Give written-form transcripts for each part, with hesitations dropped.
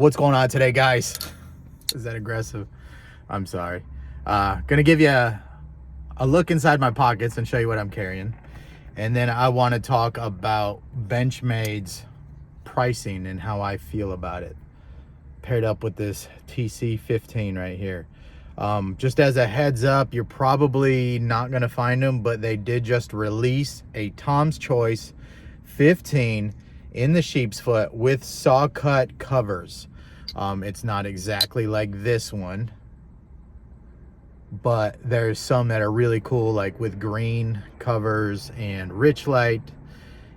What's going on today, guys? Is that aggressive? I'm sorry. Gonna give you a look inside my pockets and show you what I'm carrying. And then I want to talk about Benchmade's pricing and how I feel about it, paired up with this TC15 right here. Just as a heads up, you're probably not going to find them, but they did just release a Tom's Choice 15 in the sheep's foot with saw cut covers. It's not exactly like this one, but there's some that are really cool, like with green covers and rich light,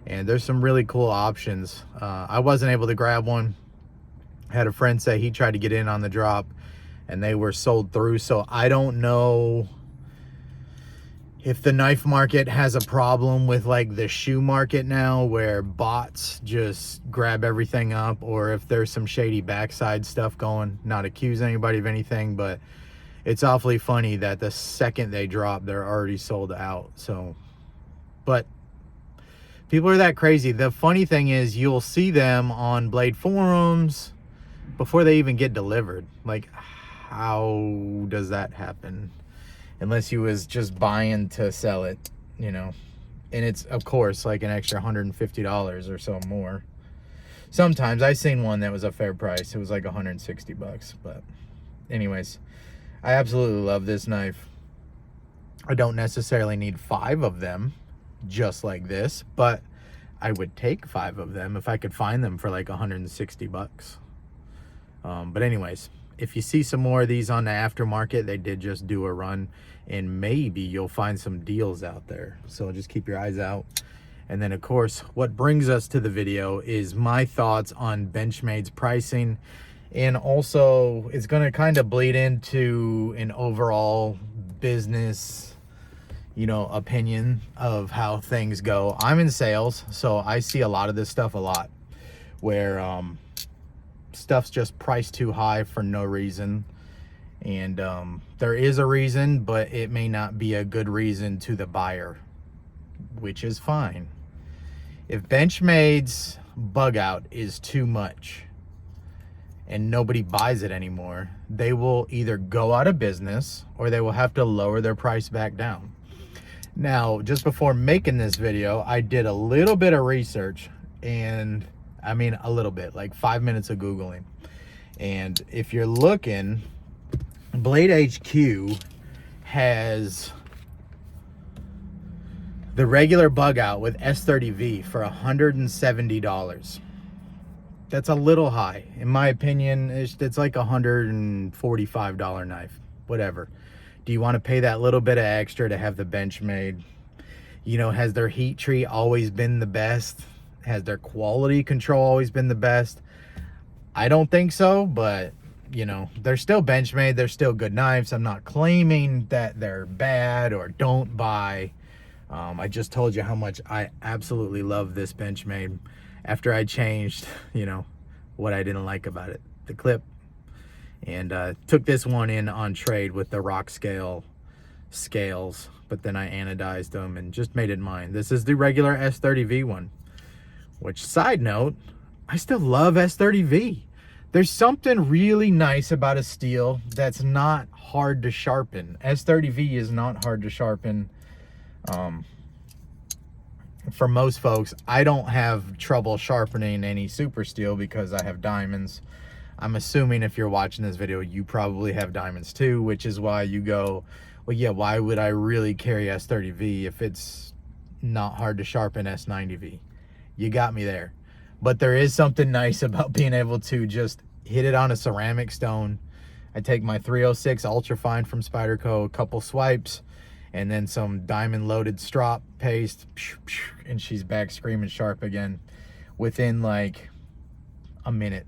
and there's some really cool options. I wasn't able to grab one. I had a friend say he tried to get in on the drop and they were sold through, so I don't know if the knife market has a problem with like the shoe market now, where bots just grab everything up, or if there's some shady backside stuff going. Not accuse anybody of anything, but it's awfully funny that the second they drop, they're already sold out. So, but people are that crazy. The funny thing is, you'll see them on Blade forums before they even get delivered. Like, how does that happen? Unless you was just buying to sell it, you know. And it's, of course, like an extra $150 or so more. Sometimes I seen one that was a fair price. It was like 160 bucks. But anyways, I absolutely love this knife. I don't necessarily need 5 of them just like this, but I would take 5 of them if I could find them for like 160 bucks. But anyways, if you see some more of these on the aftermarket, they did just do a run, and maybe you'll find some deals out there. So just keep your eyes out. And then, of course, what brings us to the video is my thoughts on Benchmade's pricing. And also, it's going to kind of bleed into an overall business, you know, opinion of how things go. I'm in sales, so I see a lot of this stuff a lot, where stuff's just priced too high for no reason. And there is a reason, but it may not be a good reason to the buyer, which is fine. If Benchmade's bug out is too much and nobody buys it anymore, they will either go out of business or they will have to lower their price back down. Now, just before making this video, I did a little bit of research, and I mean a little bit, like 5 minutes of Googling. And if you're looking, Blade HQ has the regular bug out with S30V for $170. That's a little high. In my opinion, it's like a $145 knife, whatever. Do you want to pay that little bit of extra to have the Benchmade? You know, has their heat treat always been the best? Has their quality control always been the best? I don't think so, but you know, they're still Benchmade. They're still good knives. I'm not claiming that they're bad or don't buy. I just told you how much I absolutely love this Benchmade after I changed, you know, what I didn't like about it, the clip, and took this one in on trade with the rock scale scales, but then I anodized them and just made it mine. This is the regular S30V one. Which, side note, I still love S30V. There's something really nice about a steel that's not hard to sharpen. S30V is not hard to sharpen. For most folks, I don't have trouble sharpening any super steel because I have diamonds. I'm assuming if you're watching this video, you probably have diamonds too, which is why you go, well, yeah, why would I really carry S30V if it's not hard to sharpen S90V? You got me there. But there is something nice about being able to just hit it on a ceramic stone. I take my 306 Ultrafine from Spyderco, a couple swipes, and then some diamond loaded strop paste, and she's back screaming sharp again within like a minute,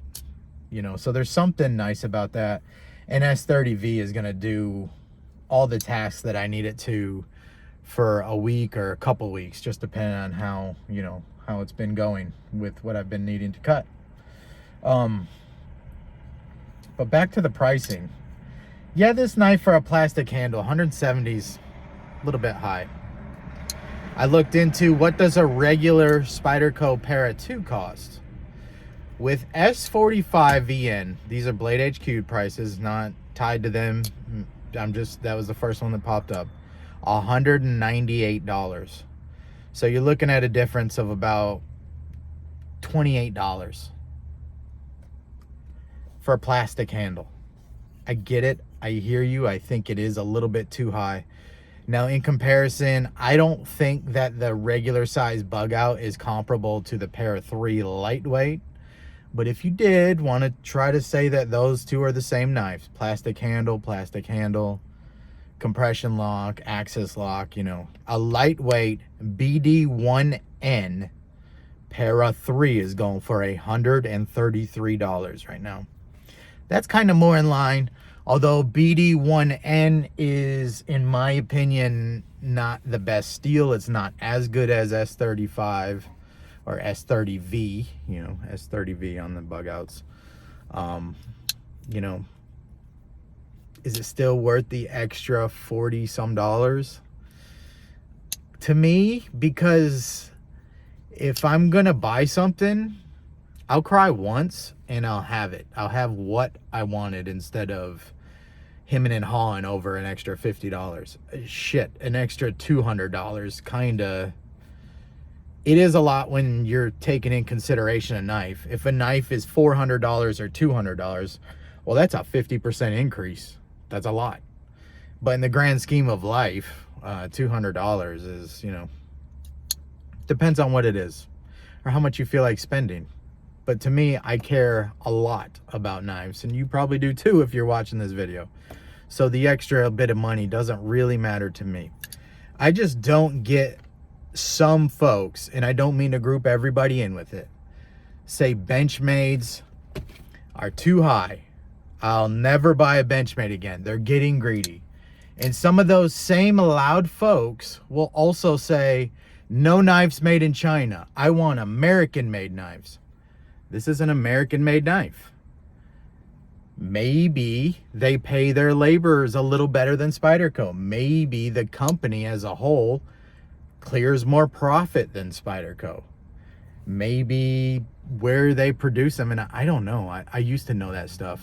you know. So there's something nice about that. And S30V is going to do all the tasks that I need it to for a week or a couple weeks, just depending on how, you know, how it's been going with what I've been needing to cut. But back to the pricing. Yeah, this knife for a plastic handle, 170's a little bit high. I looked into what does a regular Spyderco Para 2 cost. With S45VN, these are Blade HQ prices, not tied to them. That was the first one that popped up. $198. So you're looking at a difference of about $28 for a plastic handle. I get it. I hear you. I think it is a little bit too high. Now, in comparison, I don't think that the regular size bug out is comparable to the Para 3 lightweight. But if you did want to try to say that those two are the same knives, plastic handle, compression lock, access lock, you know, a lightweight BD1N Para 3 is going for $133 right now. That's kind of more in line, although BD1N is, in my opinion, not the best steel. It's not as good as S35 or S30V, you know, S30V on the bug outs. You know, is it still worth the extra 40 some dollars? To me, because if I'm gonna buy something, I'll cry once and I'll have it. I'll have what I wanted instead of hemming and hawing over an extra $50. Shit, an extra $200 kinda. It is a lot when you're taking in consideration a knife. If a knife is $400 or $200, well, that's a 50% increase. That's a lot. But in the grand scheme of life, $200 is, you know, depends on what it is or how much you feel like spending. But to me, I care a lot about knives, and you probably do too if you're watching this video. So the extra bit of money doesn't really matter to me. I just don't get some folks, and I don't mean to group everybody in with it, say Benchmades are too high. I'll never buy a Benchmade again. They're getting greedy. And some of those same loud folks will also say, no knives made in China. I want American-made knives. This is an American-made knife. Maybe they pay their laborers a little better than Spyderco. Maybe the company as a whole clears more profit than Spyderco. Maybe where they produce them, and I don't know. I used to know that stuff.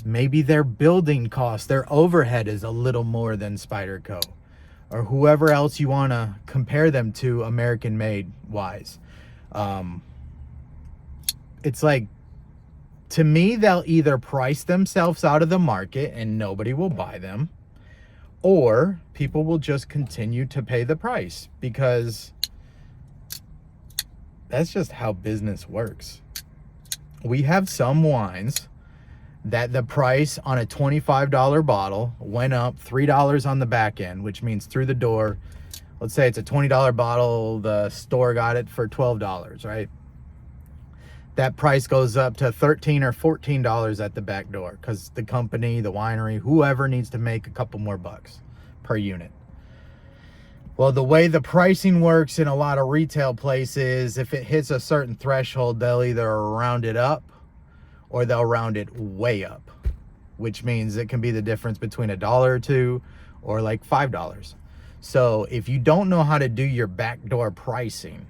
Maybe their building cost, their overhead is a little more than Spyderco, or whoever else you want to compare them to American-made wise. It's like, to me, they'll either price themselves out of the market and nobody will buy them, or people will just continue to pay the price, because that's just how business works. We have some wines that the price on a $25 bottle went up $3 on the back end, which means through the door, let's say it's a $20 bottle, the store got it for $12, right? That price goes up to $13 or $14 at the back door because the company, the winery, whoever needs to make a couple more bucks per unit. Well, the way the pricing works in a lot of retail places, if it hits a certain threshold, they'll either round it up or they'll round it way up, which means it can be the difference between $1 or $2 or like $5. So if you don't know how to do your backdoor pricing,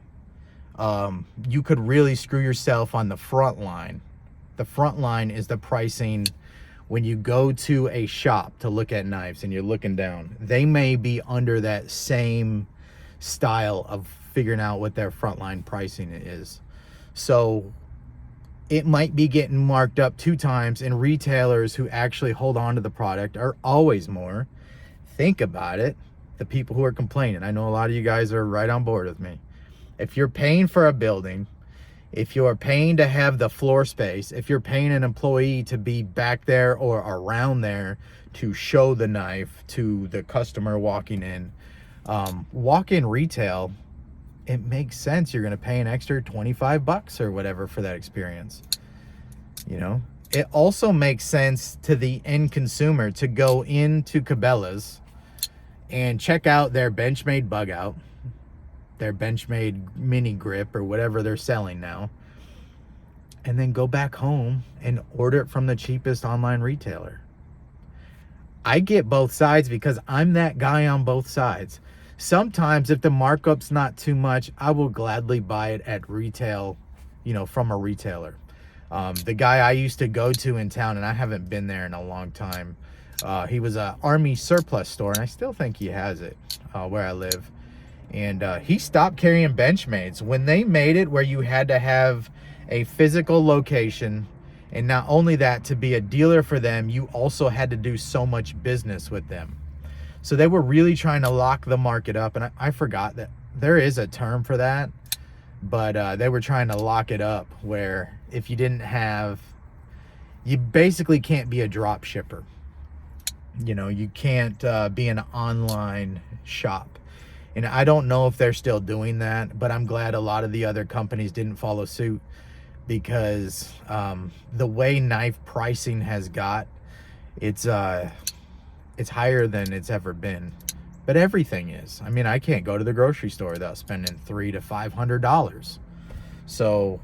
you could really screw yourself on the front line. The front line is the pricing when you go to a shop to look at knives and you're looking down. They may be under that same style of figuring out what their frontline pricing is. So it might be getting marked up 2 times, and retailers who actually hold on to the product are always more. Think about it. The people who are complaining, I know a lot of you guys are right on board with me. If you're paying for a building, if you're paying to have the floor space, if you're paying an employee to be back there or around there to show the knife to the customer walking in, walk-in retail, it makes sense. You're going to pay an extra $25 or whatever for that experience. You know, it also makes sense to the end consumer to go into Cabela's and check out their Benchmade bug out, their Benchmade mini grip or whatever they're selling now, and then go back home and order it from the cheapest online retailer. I get both sides because I'm that guy on both sides. Sometimes if the markup's not too much, I will gladly buy it at retail, you know, from a retailer. The guy I used to go to in town, and I haven't been there in a long time, he was an Army surplus store, and I still think he has it where I live. And he stopped carrying Benchmades. When they made it where you had to have a physical location, and not only that, to be a dealer for them, you also had to do so much business with them. So they were really trying to lock the market up, and I forgot that there is a term for that, but they were trying to lock it up where if you didn't have, you basically can't be a drop shipper. You know, you can't be an online shop. And I don't know if they're still doing that, but I'm glad a lot of the other companies didn't follow suit, because the way knife pricing has got, it's higher than it's ever been. But everything is. I mean, I can't go to the grocery store without spending $300 to $500. So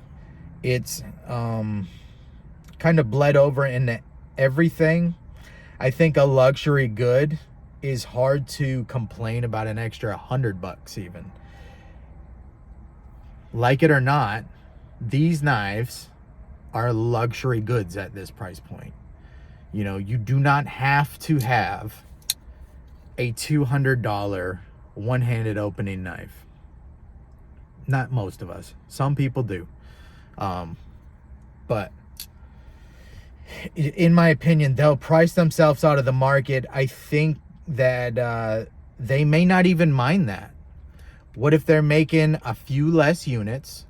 it's kind of bled over into everything. I think a luxury good is hard to complain about an extra $100 even. Like it or not, these knives are luxury goods at this price point. You know, you do not have to have a $200 one-handed opening knife. Not most of us. Some people do. But in my opinion, they'll price themselves out of the market. I think that they may not even mind that. What if they're making a few less units?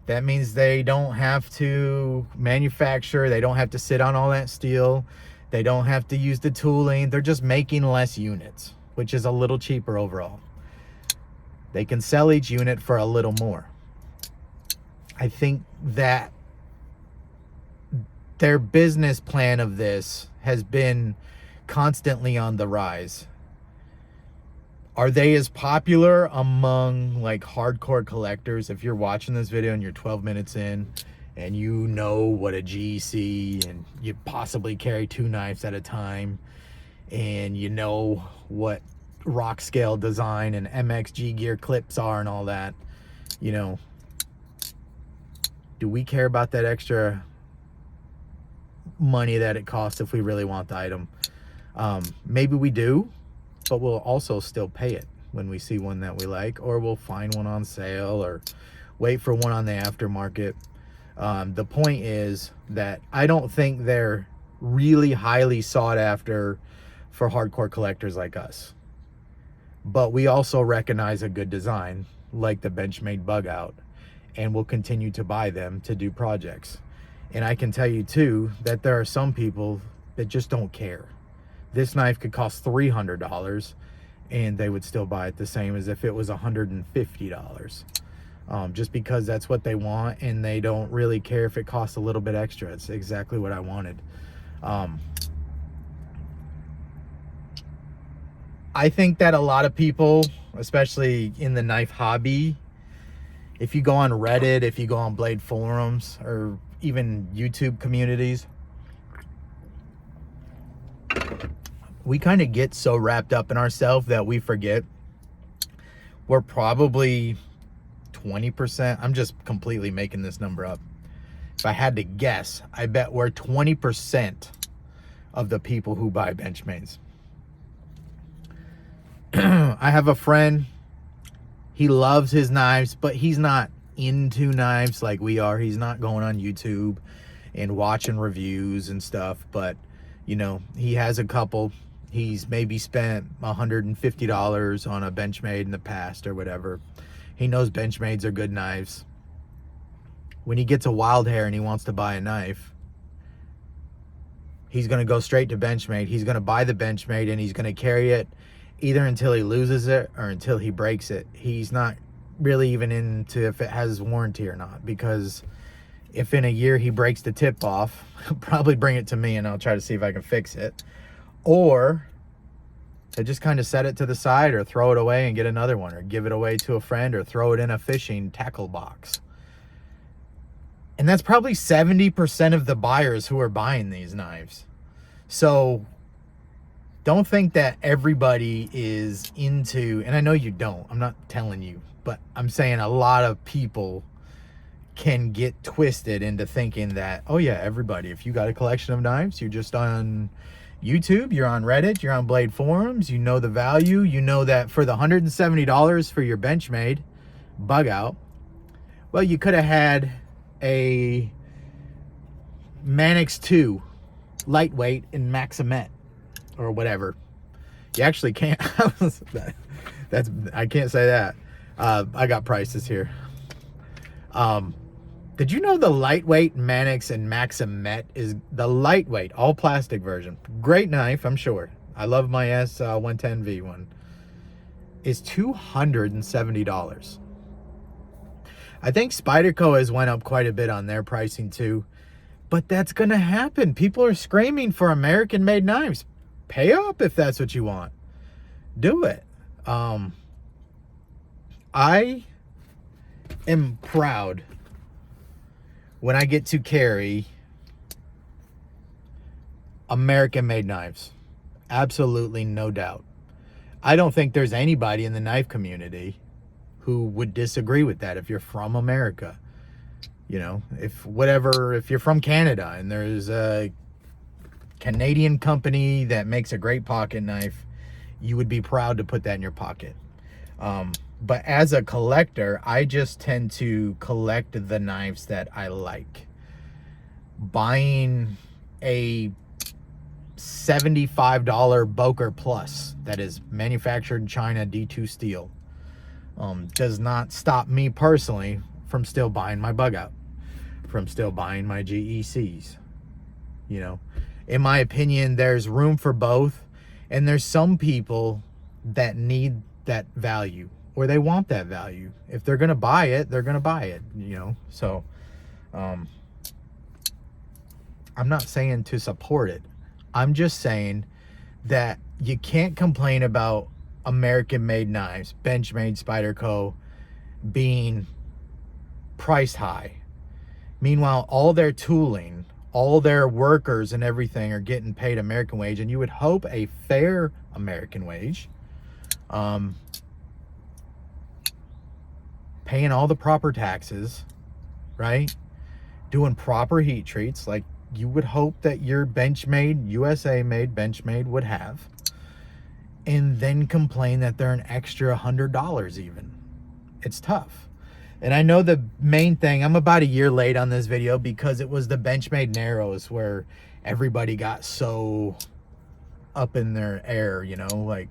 That means they don't have to manufacture. They don't have to sit on all that steel. They don't have to use the tooling. They're just making less units, which is a little cheaper overall. They can sell each unit for a little more. I think that their business plan of this has been constantly on the rise. Are they as popular among like hardcore collectors? If you're watching this video and you're 12 minutes in and you know what a GC, and you possibly carry 2 knives at a time, and you know what rock scale design and MXG gear clips are and all that, you know, do we care about that extra money that it costs if we really want the item? Maybe we do, but we'll also still pay it when we see one that we like, or we'll find one on sale or wait for one on the aftermarket. The point is that I don't think they're really highly sought after for hardcore collectors like us. But we also recognize a good design like the Benchmade bug out, and we'll continue to buy them to do projects. And I can tell you too that there are some people that just don't care. This knife could cost $300 and they would still buy it the same as if it was $150. Just because that's what they want, and they don't really care if it costs a little bit extra. It's exactly what I wanted. I think that a lot of people, especially in the knife hobby, if you go on Reddit, if you go on Blade forums, or even YouTube communities, we kind of get so wrapped up in ourselves that we forget we're probably 20%. I'm just completely making this number up. If I had to guess, I bet we're 20% of the people who buy Benchmades. I have a friend, he loves his knives, but he's not into knives like we are. He's not going on YouTube and watching reviews and stuff, but you know, he has a couple. He's maybe spent $150 on a Benchmade in the past or whatever. He knows Benchmades are good knives. When he gets a wild hair and he wants to buy a knife, he's going to go straight to Benchmade. He's going to buy the Benchmade and he's going to carry it either until he loses it or until he breaks it. He's not really even into if it has warranty or not, because if in a year he breaks the tip off, he'll probably bring it to me and I'll try to see if I can fix it. Or to just kind of set it to the side or throw it away and get another one, or give it away to a friend, or throw it in a fishing tackle box. And that's probably 70% of the buyers who are buying these knives. So don't think that everybody is into, and I know you don't, I'm not telling you, but I'm saying a lot of people can get twisted into thinking that, oh yeah, everybody, if you got a collection of knives, you're just on YouTube, you're on Reddit, you're on Blade forums, you know the value, you know that for the $170 for your Benchmade bug out, well, you could have had a Manix 2 lightweight in Maxamet or whatever. You actually can't. I can't say that. I got prices here. Did you know the lightweight Manix and Maxamet is the lightweight, all plastic version? Great knife, I'm sure. I love my S110V one. Is $270. I think Spyderco has went up quite a bit on their pricing too. But that's going to happen. People are screaming for American-made knives. Pay up if that's what you want. Do it. I am proud when I get to carry American-made knives. Absolutely no doubt. I don't think there's anybody in the knife community who would disagree with that if you're from America. You know, if you're from Canada and there's a Canadian company that makes a great pocket knife, you would be proud to put that in your pocket. But as a collector, I just tend to collect the knives that I like. Buying a $75 Boker Plus that is manufactured in China, D2 steel, does not stop me personally from still buying my bug out, from still buying my GECs. You know, in my opinion, there's room for both, and there's some people that need that value, or they want that value. If they're gonna buy it, they're gonna buy it, you know. So I'm not saying to support it. I'm just saying that you can't complain about American-made knives, Benchmade, Spyderco, being priced high. Meanwhile, all their tooling, all their workers and everything are getting paid American wage, and you would hope a fair American wage. Paying all the proper taxes, right? Doing proper heat treats like you would hope that your Benchmade, USA made Benchmade would have, and then complain that they're an extra $100 even. It's tough. And I know the main thing, I'm about a year late on this video because it was the Benchmade Narrows where everybody got so up in their air, you know, like,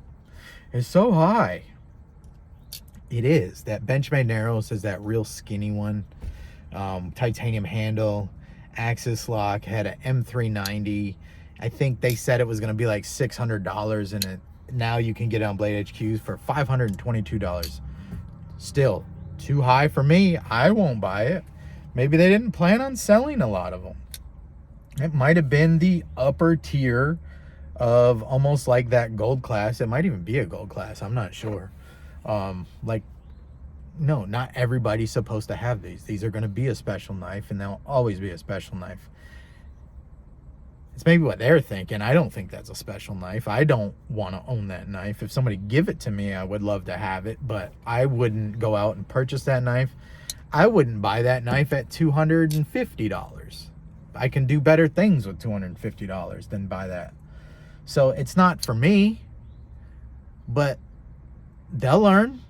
it's so high. It is. That Benchmade Narrows is that real skinny one. Titanium handle, axis lock, had an M390. I think they said it was going to be like $600, and now you can get it on Blade HQs for $522. Still too high for me. I won't buy it. Maybe they didn't plan on selling a lot of them. It might have been the upper tier of almost like that gold class. It might even be a gold class. I'm not sure. Like, no, not everybody's supposed to have these. These are going to be a special knife, and they'll always be a special knife. It's maybe what they're thinking. I don't think that's a special knife. I don't want to own that knife. If somebody give it to me, I would love to have it, but I wouldn't go out and purchase that knife. I wouldn't buy that knife at $250. I can do better things with $250 than buy that. So it's not for me, but they'll learn,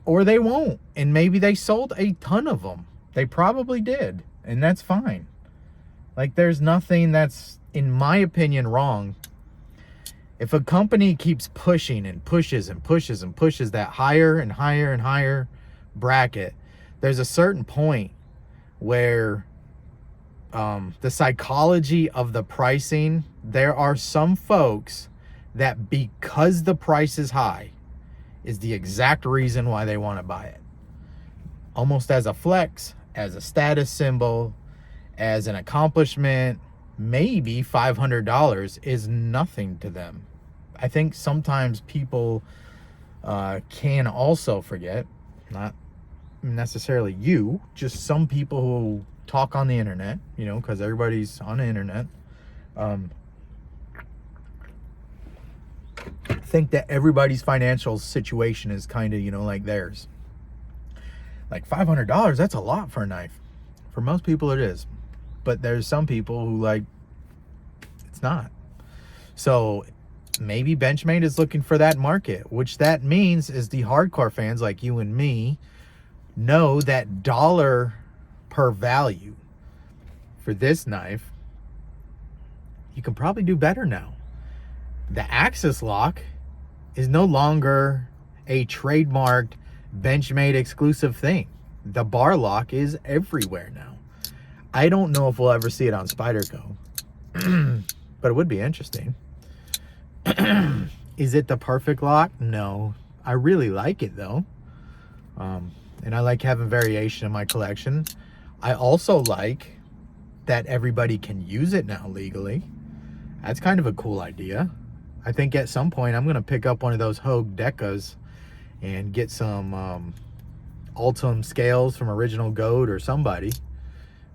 or they won't. And maybe they sold a ton of them. They probably did, and that's fine. Like, there's nothing that's, in my opinion, wrong. If a company keeps pushing and pushes and pushes and pushes that higher and higher and higher bracket, there's a certain point where the psychology of the pricing, there are some folks that, because the price is high, is the exact reason why they want to buy it. Almost as a flex, as a status symbol, as an accomplishment. Maybe $500 is nothing to them. I think sometimes people can also forget, not necessarily you, just some people who talk on the internet, you know, because everybody's on the internet, think that everybody's financial situation is kind of, you know, like theirs. Like $500, that's a lot for a knife. For most people it is. But there's some people who like, it's not. So maybe Benchmade is looking for that market, which that means is the hardcore fans like you and me know that dollar per value for this knife, you can probably do better now. The axis lock is no longer a trademarked Benchmade exclusive thing. The bar lock is everywhere now. I don't know if we'll ever see it on Spyderco, but it would be interesting. Is it the perfect lock? No. I really like it though. And I like having variation in my collection. I also like that everybody can use it now legally. That's kind of a cool idea. I think at some point I'm gonna pick up one of those Hogue Dekas and get some Ultim scales from Original Gold or somebody,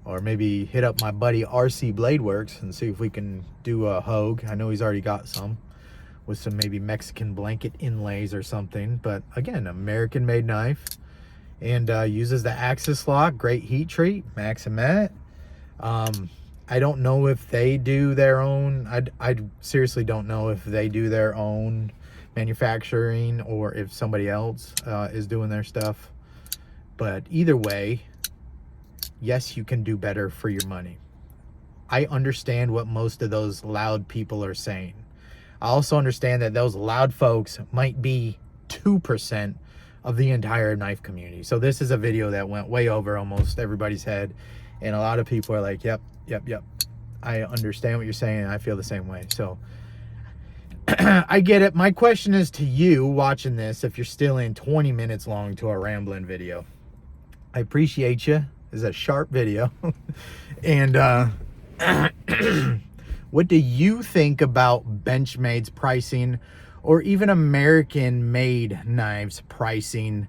or maybe hit up my buddy RC Blade Works and see if we can do a Hogue. I know he's already got some with some maybe Mexican blanket inlays or something, but again, American made knife, and uses the axis lock. Great heat treat, Maxamet. I don't know if they do their own, I seriously don't know if they do their own manufacturing or if somebody else is doing their stuff. But either way, yes, you can do better for your money. I understand what most of those loud people are saying. I also understand that those loud folks might be 2% of the entire knife community. So this is a video that went way over almost everybody's head. And a lot of people are like, yep. I understand what you're saying, and I feel the same way. So I get it. My question is to you watching this, if you're still in 20 minutes long to a rambling video. I appreciate you. It's a sharp video. And what do you think about Benchmade's pricing, or even American-made knives pricing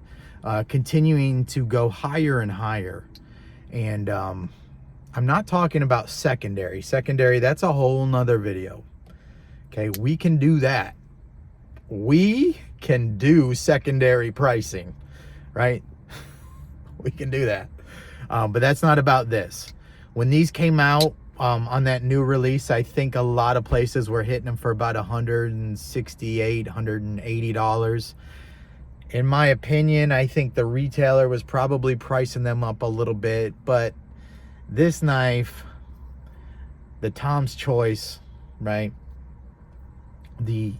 continuing to go higher and higher? And I'm not talking about secondary. Secondary, that's a whole nother video. Okay, we can do that. We can do secondary pricing, right? We can do that. But that's not about this. When these came out on that new release, I think a lot of places were hitting them for about $168, $180. In my opinion, I think the retailer was probably pricing them up a little bit, but this knife, the Tom's Choice, right? The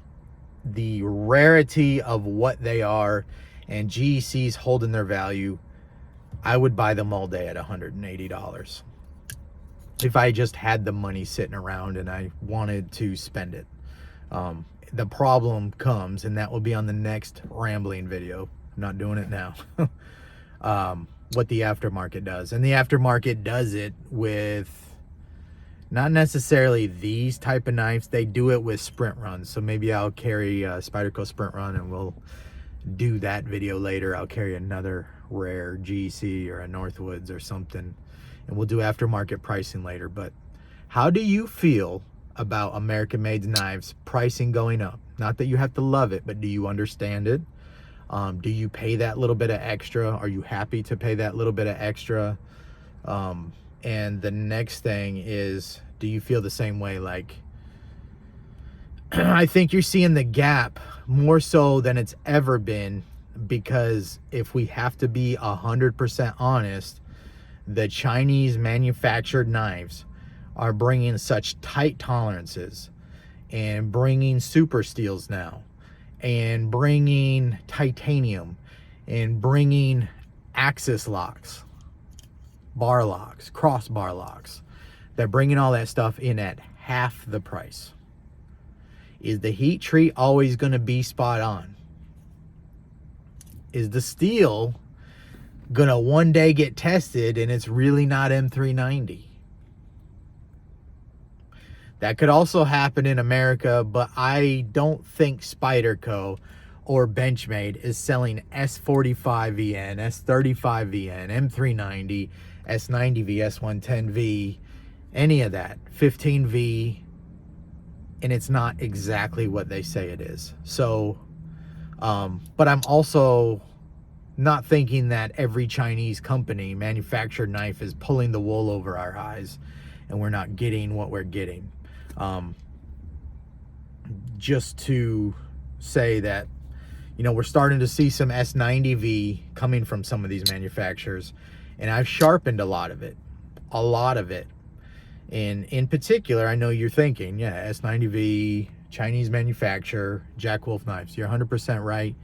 rarity of what they are, and GEC's holding their value, I would buy them all day at $180 if I just had the money sitting around and I wanted to spend it. The problem comes, and that will be on the next rambling video. I'm not doing it now. What the aftermarket does. And the aftermarket does it with not necessarily these type of knives. They do it with sprint runs. So maybe I'll carry a Spyderco sprint run, and we'll do that video later. I'll carry another rare GC or a Northwoods or something, and we'll do aftermarket pricing later. But how do you feel about American made knives pricing going up? Not that you have to love it, but do you understand it? Do you pay that little bit of extra? Are you happy to pay that little bit of extra? And the next thing is, do you feel the same way? Like, I think you're seeing the gap more so than it's ever been, because if we have to be 100% honest, the Chinese manufactured knives are bringing such tight tolerances, and bringing super steels now, and bringing titanium, and bringing axis locks, bar locks, crossbar locks. They're bringing all that stuff in at half the price. Is the heat treat always going to be spot on? Is the steel going to one day get tested and it's really not M390? That could also happen in America, but I don't think Spyderco or Benchmade is selling S45VN, S35VN, M390, S90V, S110V, any of that, 15V, and it's not exactly what they say it is. So, but I'm also not thinking that every Chinese company manufactured knife is pulling the wool over our eyes and we're not getting what we're getting. Just to say that, you know, we're starting to see some S90V coming from some of these manufacturers, and I've sharpened a lot of it. And in particular, I know you're thinking, yeah, S90V, Chinese manufacturer, Jack Wolf knives. You're 100% right.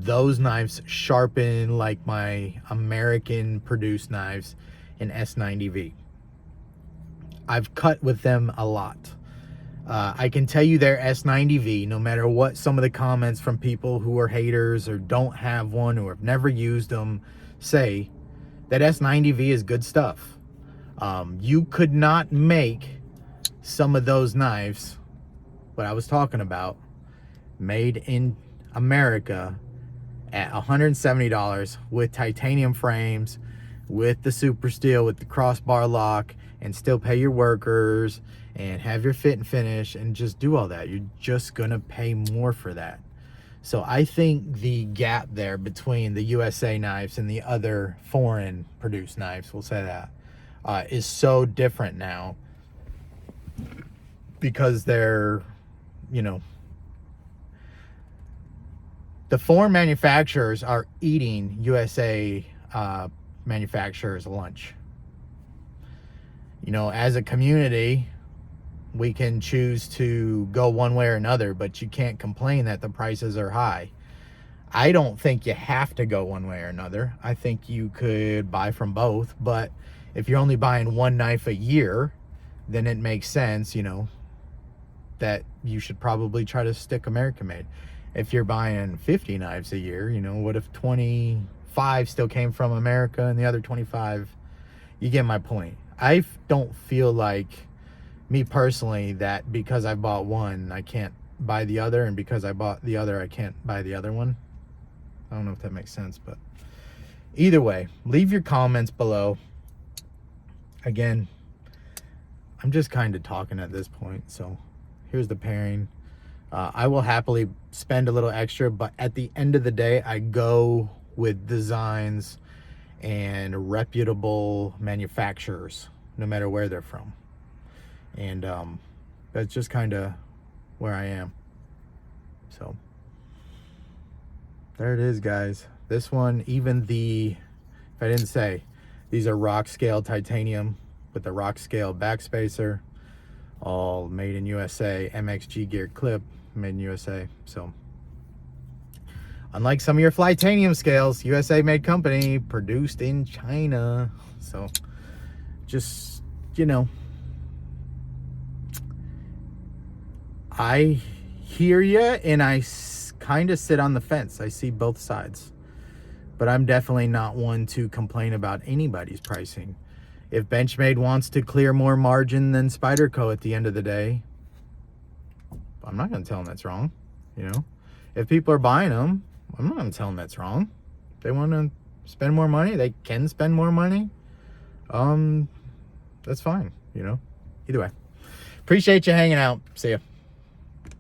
Those knives sharpen like my American produced knives in S90V. I've cut with them a lot. I can tell you their S90V, no matter what some of the comments from people who are haters or don't have one or have never used them say, that S90V is good stuff. You could not make some of those knives, what I was talking about, made in America at $170 with titanium frames, with the super steel, with the crossbar lock, and still pay your workers and have your fit and finish and just do all that. You're just gonna pay more for that. So I think the gap there between the USA knives and the other foreign produced knives, we'll say that, is so different now, because they're, you know, the foreign manufacturers are eating USA manufacturers' lunch. You know, as a community, we can choose to go one way or another, but you can't complain that the prices are high. I don't think you have to go one way or another. I think you could buy from both, but if you're only buying one knife a year, then it makes sense, you know, that you should probably try to stick American made. If you're buying 50 knives a year, you know, what if 25 still came from America and the other 25, you get my point. I don't feel like, me personally, that because I bought one, I can't buy the other, and because I bought the other, I can't buy the other one. I don't know if that makes sense, but either way, leave your comments below. Again, I'm just kind of talking at this point, so here's the pairing. I will happily spend a little extra, but at the end of the day, I go with designs and reputable manufacturers, no matter where they're from. And that's just kind of where I am. So there it is, guys. This one, even the, if I didn't say, these are rock scale titanium with the rock scale backspacer, all made in USA. MXG gear clip, made in USA. So unlike some of your Flytanium scales, USA made company, produced in China. So just, you know, I hear you, and I kind of sit on the fence. I see both sides, but I'm definitely not one to complain about anybody's pricing. If Benchmade wants to clear more margin than Spyderco at the end of the day, I'm not going to tell them that's wrong. You know, if people are buying them, I'm not going to tell them that's wrong. If they want to spend more money, they can spend more money. That's fine. You know, either way. Appreciate you hanging out. See ya.